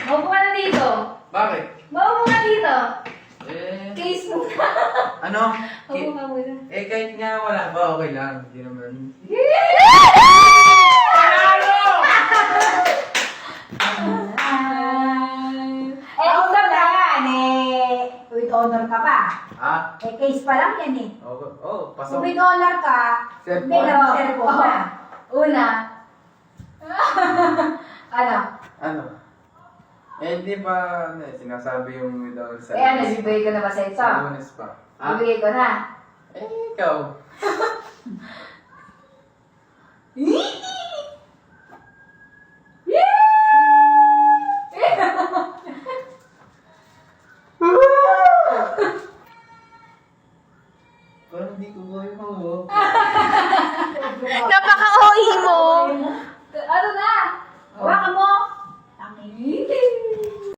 Maupo ka na dito. Bakit? Maupo ka dito. Eh, Case mo na. ano? Maupo ka muna. Eh, kahit nga wala ba, okay lang. Hindi naman. Eh, ikaw na yan eh. With honor ka pa. Ha? Eh, case pa lang yan eh. Pasok. Kung with honor ka, Cellphone? may nag-cellphone na. Una. Ano? Ano? Eh, hindi pa, sinasabi yung without sa... Eh ano, bibigay ko na ba sa ito? Bonus pa. Ha? Bibigay ko na. Eh, ikaw.